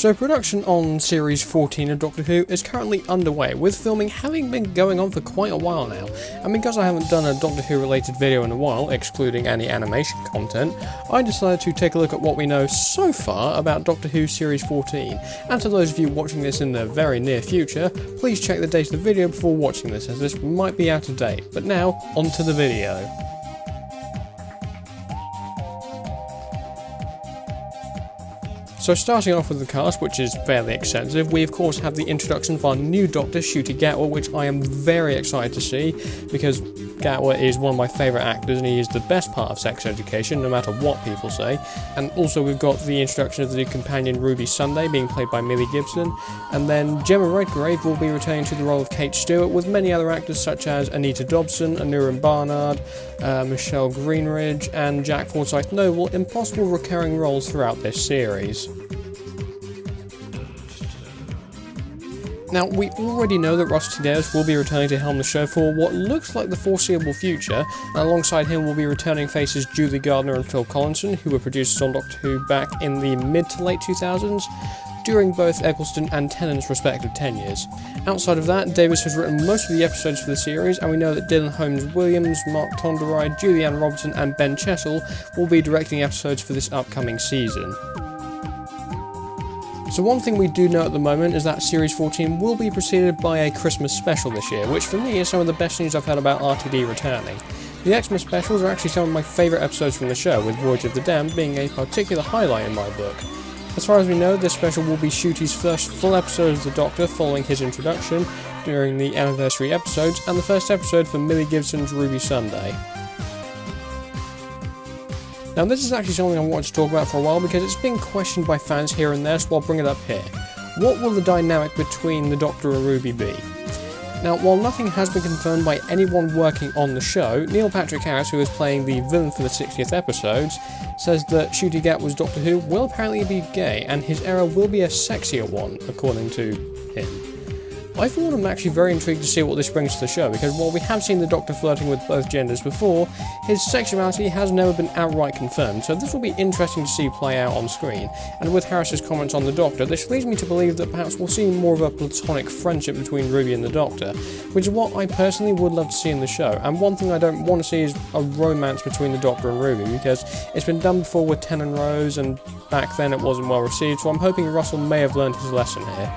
So production on Series 14 of Doctor Who is currently underway, with filming having been going on for quite a while now, and because I haven't done a Doctor Who related video in a while, excluding any animation content, I decided to take a look at what we know so far about Doctor Who Series 14, and to those of you watching this in the very near future, please check the date of the video before watching this, as this might be out of date. But now, onto the video. So starting off with the cast, which is fairly extensive, we of course have the introduction of our new Doctor, Ncuti Gatwa, which I am very excited to see, because Gatwa is one of my favourite actors and he is the best part of Sex Education, no matter what people say. And also we've got the introduction of the new companion Ruby Sunday, being played by Millie Gibson, and then Gemma Redgrave will be returning to the role of Kate Stewart, with many other actors such as Anita Dobson, Aneurin Barnard, Michelle Greenridge, and Jack Forsyth Noble in possible recurring roles throughout this series. Now, we already know that Russell T Davies will be returning to helm the show for what looks like the foreseeable future, and alongside him will be returning faces Julie Gardner and Phil Collinson, who were producers on Doctor Who back in the mid to late 2000s, during both Eccleston and Tennant's respective tenures. Outside of that, Davies has written most of the episodes for the series, and we know that Dylan Holmes-Williams, Mark Tonderai, Julianne Robertson and Ben Chessel will be directing episodes for this upcoming season. So one thing we do know at the moment is that Series 14 will be preceded by a Christmas special this year, which for me is some of the best news I've heard about RTD returning. The Xmas specials are actually some of my favourite episodes from the show, with Voyage of the Damned being a particular highlight in my book. As far as we know, this special will be Ncuti's first full episode of the Doctor following his introduction during the anniversary episodes, and the first episode for Millie Gibson's Ruby Sunday. Now this is actually something I wanted to talk about for a while because it's been questioned by fans here and there, so I'll bring it up here. What will the dynamic between the Doctor and Ruby be? Now, while nothing has been confirmed by anyone working on the show, Neil Patrick Harris, who is playing the villain for the 60th episodes, says that Ncuti Gatwa's Doctor Who will apparently be gay, and his era will be a sexier one, according to him. I for one am actually very intrigued to see what this brings to the show, because while we have seen the Doctor flirting with both genders before, his sexuality has never been outright confirmed, so this will be interesting to see play out on screen. And with Harris's comments on the Doctor, this leads me to believe that perhaps we'll see more of a platonic friendship between Ruby and the Doctor, which is what I personally would love to see in the show. And one thing I don't want to see is a romance between the Doctor and Ruby, because it's been done before with Ten and Rose, and back then it wasn't well received, so I'm hoping Russell may have learned his lesson here.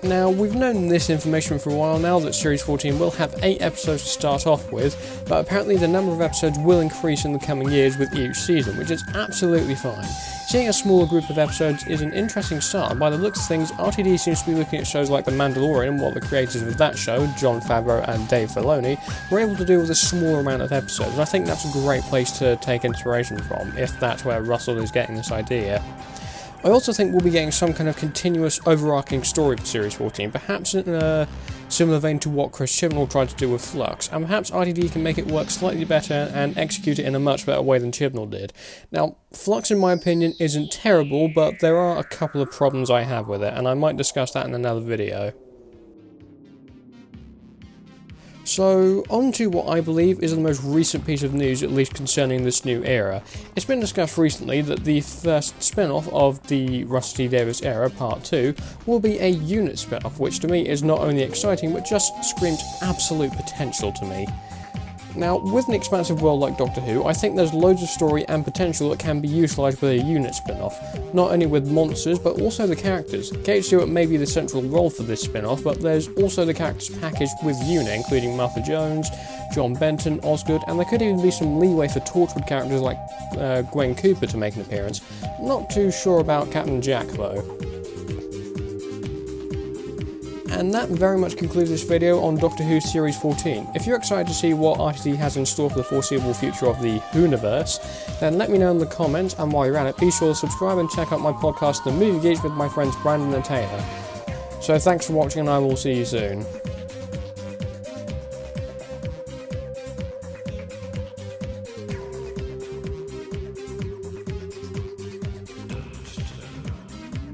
Now, we've known this information for a while now, that Series 14 will have 8 episodes to start off with, but apparently the number of episodes will increase in the coming years with each season, which is absolutely fine. Seeing a smaller group of episodes is an interesting start, and by the looks of things, RTD seems to be looking at shows like The Mandalorian, what the creators of that show, Jon Favreau and Dave Filoni, were able to do with a smaller amount of episodes, and I think that's a great place to take inspiration from, if that's where Russell is getting this idea. I also think we'll be getting some kind of continuous overarching story for Series 14, perhaps in a similar vein to what Chris Chibnall tried to do with Flux, and perhaps RTD can make it work slightly better and execute it in a much better way than Chibnall did. Now, Flux in my opinion isn't terrible, but there are a couple of problems I have with it, and I might discuss that in another video. So, on to what I believe is the most recent piece of news, at least concerning this new era. It's been discussed recently that the first spin-off of the Russell T Davies era, Part 2, will be a unit spin-off, which to me is not only exciting, but just screams absolute potential to me. Now, with an expansive world like Doctor Who, I think there's loads of story and potential that can be utilised with a unit spin-off, not only with monsters, but also the characters. Kate Stewart may be the central role for this spin-off, but there's also the characters packaged with unit, including Martha Jones, John Benton, Osgood, and there could even be some leeway for Torchwood characters like Gwen Cooper to make an appearance. Not too sure about Captain Jack, though. And that very much concludes this video on Doctor Who Series 14. If you're excited to see what RTD has in store for the foreseeable future of the Whoniverse, then let me know in the comments, and while you're at it, be sure to subscribe and check out my podcast, The Movie Geeks, with my friends Brandon and Taylor. So thanks for watching, and I will see you soon.